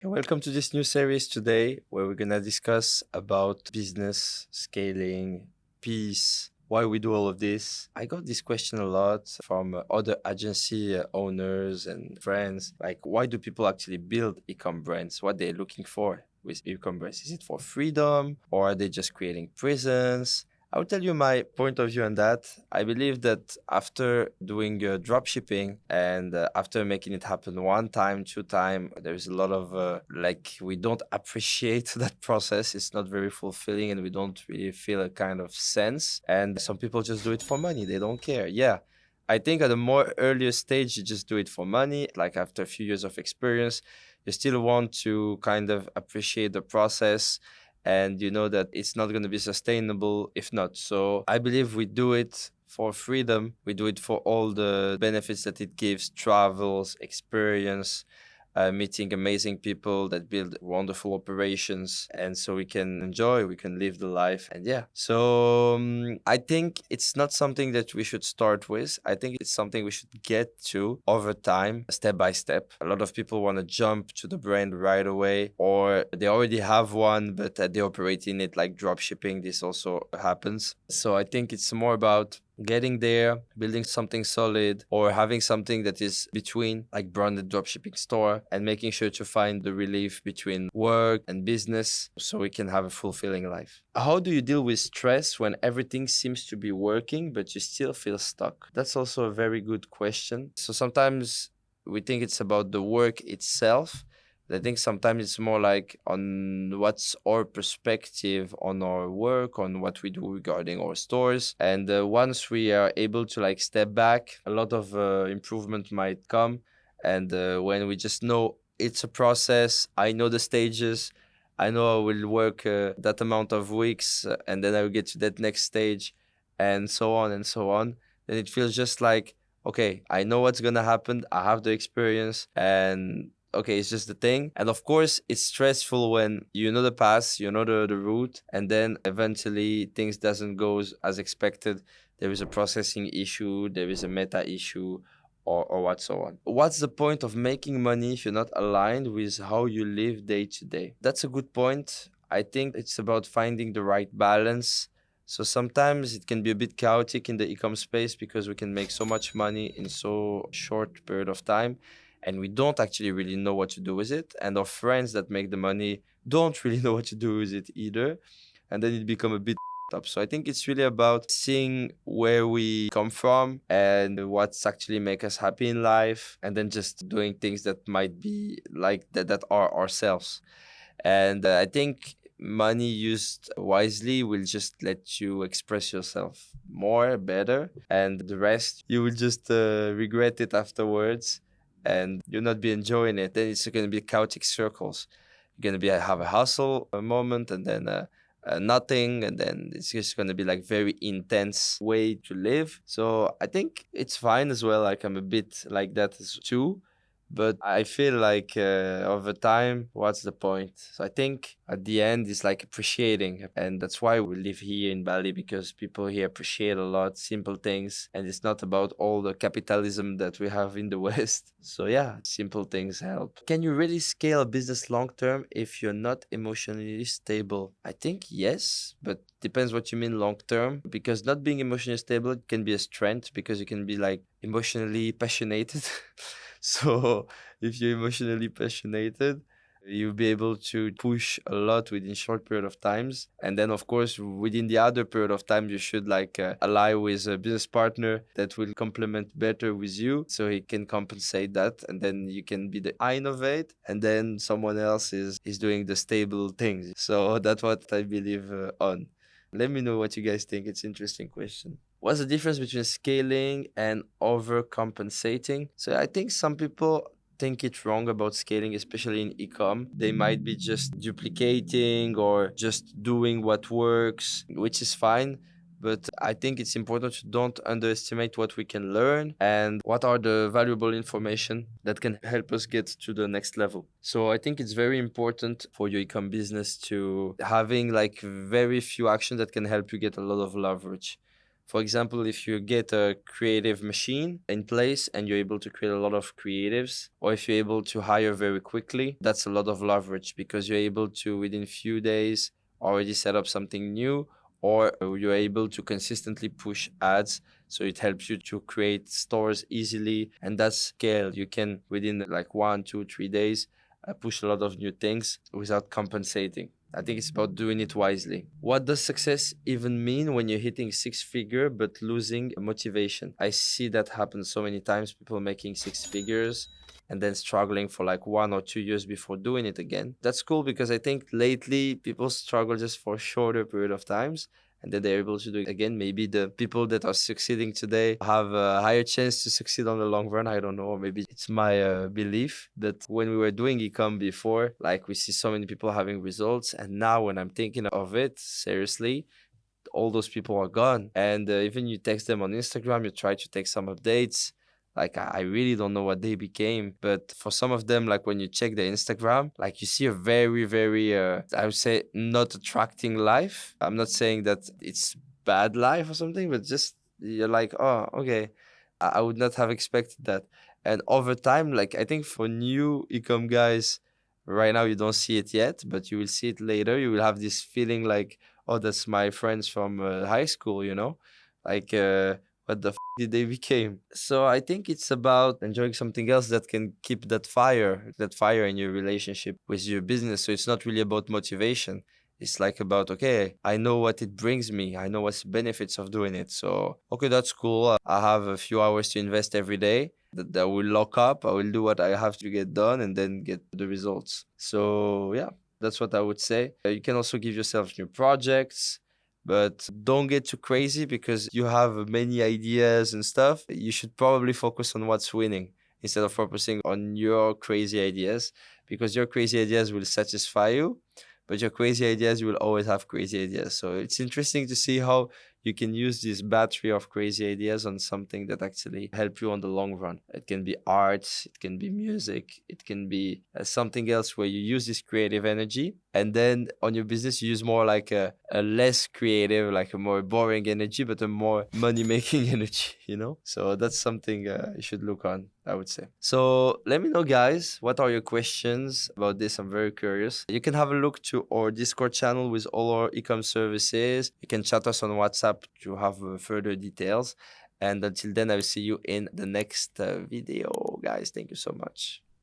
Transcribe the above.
Welcome to this new series today where we're going to discuss about business, scaling, peace, why we do all of this. I got this question a lot from other agency owners and friends. Like, why do people actually build e-com brands? What they're looking for with e-com brands? Is it for freedom or are they just creating prisons? I'll tell you my point of view on that. I believe that after doing dropshipping and after making it happen one time, two time, there's a lot of we don't appreciate that process. It's not very fulfilling and we don't really feel a kind of sense. And some people just do it for money. They don't care. Yeah. I think at a more earlier stage, you just do it for money. Like after a few years of experience, you still want to kind of appreciate the process and you know that it's not going to be sustainable if not. So I believe we do it for freedom. We do it for all the benefits that it gives, travels, experience, meeting amazing people that build wonderful operations. And so we can enjoy, we can live the life. And yeah, so I think it's not something that we should start with. I think it's something we should get to over time, step by step. A lot of people want to jump to the brand right away, or they already have one, but they operate in it like drop shipping. This also happens. So I think it's more about getting there, building something solid, or having something that is between, like branded dropshipping store, and making sure to find the relief between work and business so we can have a fulfilling life. How do you deal with stress when everything seems to be working, but you still feel stuck? That's also a very good question. So sometimes we think it's about the work itself. I think sometimes it's more like on what's our perspective on our work, on what we do regarding our stores. And once we are able to like step back, a lot of improvement might come. And when we just know it's a process, I know the stages, I know I will work that amount of weeks and then I will get to that next stage and so on and so on. Then it feels just like, okay, I know what's going to happen. I have the experience and okay, it's just the thing. And of course, it's stressful when you know the path, you know the route, and then eventually things doesn't go as expected. There is a processing issue, there is a meta issue, or what so on. What's the point of making money if you're not aligned with how you live day to day? That's a good point. I think it's about finding the right balance. So sometimes it can be a bit chaotic in the e-com space because we can make so much money in so short period of time and we don't actually really know what to do with it. And our friends that make the money don't really know what to do with it either. And then it become a bit up. So I think it's really about seeing where we come from and what's actually make us happy in life, and then just doing things that might be like that are ourselves. And I think money used wisely will just let you express yourself more, better, and the rest you will just regret it afterwards and you'll not be enjoying it. Then it's going to be chaotic circles. You're going to be have a hustle a moment and then nothing, and then it's just going to be like very intense way to live. So I think it's fine as well. Like I'm a bit like that too, but I feel like over time, what's the point? So I think at the end, it's like appreciating. And that's why we live here in Bali, because people here appreciate a lot simple things. And it's not about all the capitalism that we have in the West. So yeah, simple things help. Can you really scale a business long term if you're not emotionally stable? I think yes, but depends what you mean long term, because not being emotionally stable can be a strength because you can be like emotionally passionate. So if you're emotionally passionate, you'll be able to push a lot within short period of times. And then of course, within the other period of time, you should like ally with a business partner that will complement better with you. So he can compensate that. And then you can be the I innovate and then someone else is doing the stable things. So that's what I believe on. Let me know what you guys think. It's an interesting question. What's the difference between scaling and overcompensating? So I think some people think it's wrong about scaling, especially in ecom. They might be just duplicating or just doing what works, which is fine. But I think it's important to don't underestimate what we can learn and what are the valuable information that can help us get to the next level. So I think it's very important for your ecom business to having like very few actions that can help you get a lot of leverage. For example, if you get a creative machine in place and you're able to create a lot of creatives, or if you're able to hire very quickly, that's a lot of leverage because you're able to, within few days, already set up something new, or you're able to consistently push ads. So it helps you to create stores easily, and that's scale. You can, within like 1, 2, 3 days, push a lot of new things without compensating. I think it's about doing it wisely. What does success even mean when you're hitting six figure but losing motivation? I see that happen so many times, people making six figures and then struggling for like 1 or 2 years before doing it again. That's cool because I think lately people struggle just for a shorter period of times and then they're able to do it again. Maybe the people that are succeeding today have a higher chance to succeed on the long run. I don't know. Or maybe it's my belief that when we were doing ecom before, like we see so many people having results. And now when I'm thinking of it seriously, all those people are gone. And even you text them on Instagram, you try to take some updates. Like I really don't know what they became, but for some of them, like when you check their Instagram, like you see a very, very, I would say, not attracting life. I'm not saying that it's bad life or something, but just you're like, oh, okay, I would not have expected that. And over time, like I think for new ecom guys, right now you don't see it yet, but you will see it later. You will have this feeling like, oh, that's my friends from high school, you know, like what the did they became? So I think it's about enjoying something else that can keep that fire in your relationship with your business. So it's not really about motivation. It's like about, okay, I know what it brings me. I know what's the benefits of doing it. So, okay, that's cool. I have a few hours to invest every day that I will lock up. I will do what I have to get done and then get the results. So, yeah, that's what I would say. You can also give yourself new projects, but don't get too crazy because you have many ideas and stuff. You should probably focus on what's winning instead of focusing on your crazy ideas, because your crazy ideas will satisfy you, but your crazy ideas, you will always have crazy ideas. So it's interesting to see how you can use this battery of crazy ideas on something that actually help you on the long run. It can be art, it can be music, it can be something else where you use this creative energy. And then on your business, you use more like a less creative, like a more boring energy, but a more money-making energy, you know? So that's something you should look on, I would say. So let me know, guys, what are your questions about this? I'm very curious. You can have a look to our Discord channel with all our ecom services. You can chat us on WhatsApp to have further details. And until then, I will see you in the next video, guys. Thank you so much.